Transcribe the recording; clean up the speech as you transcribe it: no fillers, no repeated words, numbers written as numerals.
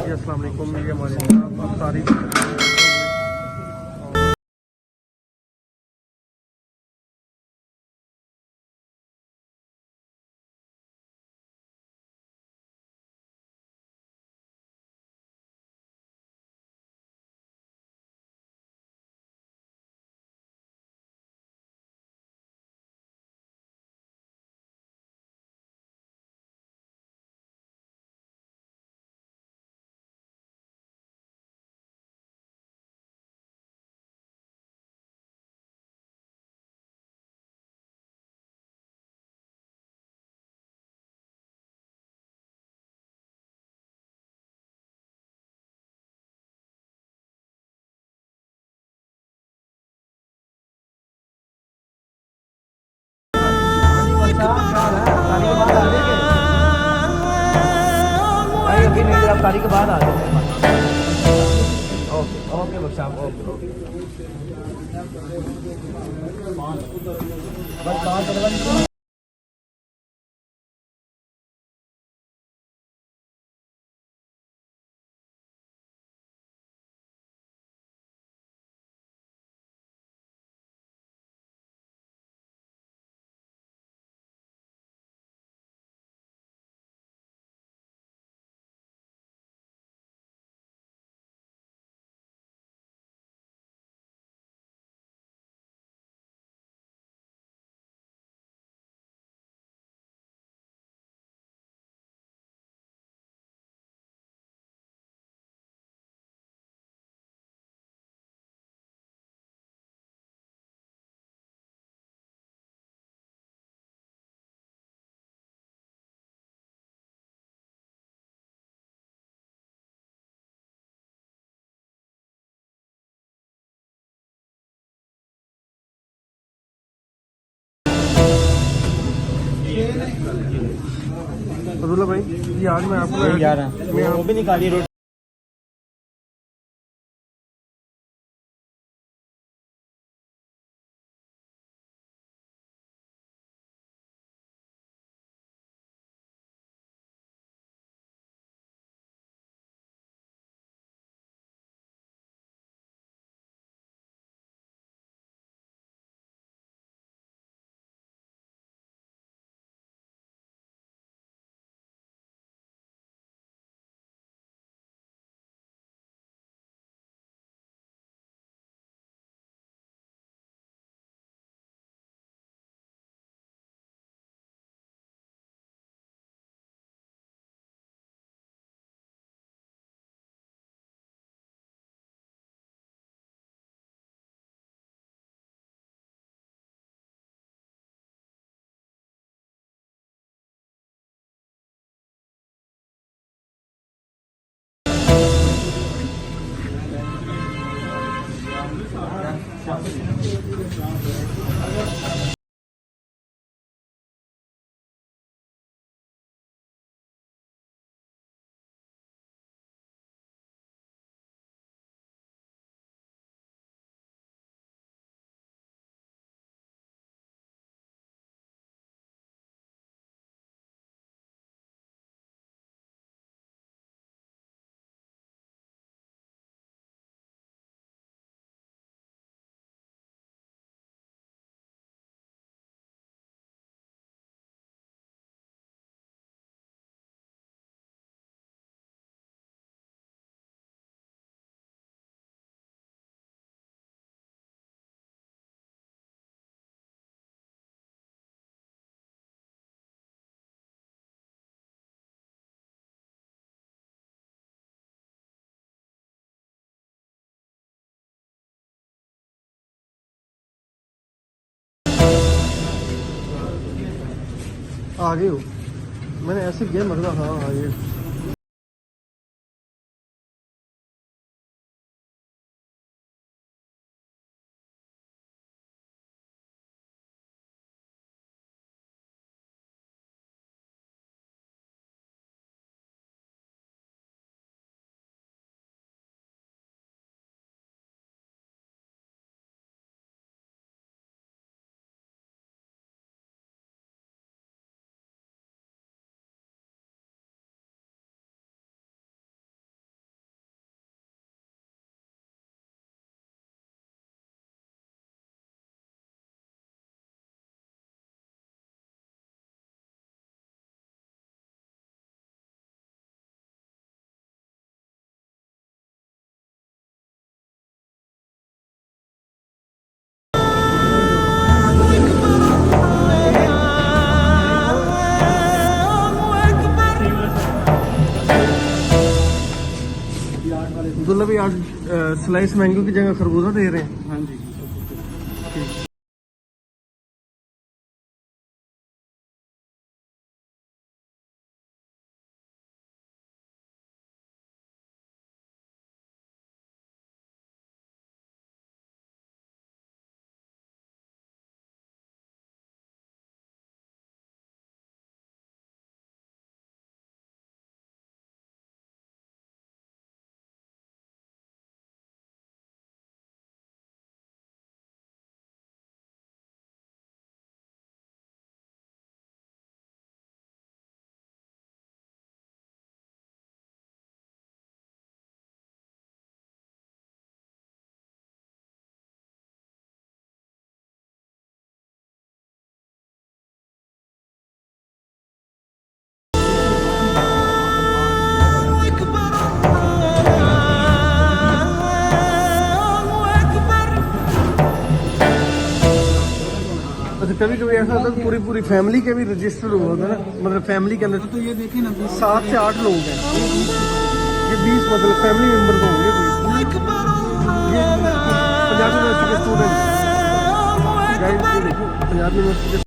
जी अस्सलाम वालेकुम। ये हमारे सारी तारीख के बाद आ जाओ। ओके ओके बख्शाम ओके ओके बस अब्दुल्ला भाई, ये आज मैं आपको जा रहा है वो भी निकाली रोटी। आ गए हो? मैंने ऐसे किया मरदा। हाँ हाँ ये अब्दुल्ला भी आज स्लाइस मैंगो की जगह खरबूजा दे रहे हैं। हाँ जी। अच्छा कभी कभी ऐसा होता है पूरी पूरी फैमिली के भी रजिस्टर हुआ होता है ना, मतलब फैमिली के अंदर तो ये देखिए ना 7 से 8 लोग हैं, ये 20 मतलब फैमिली मेंबर तो होंगे कोई। ये पंजाब यूनिवर्सिटी के स्टूडेंट, गाइस ये देखो पंजाब यूनिवर्सिटी के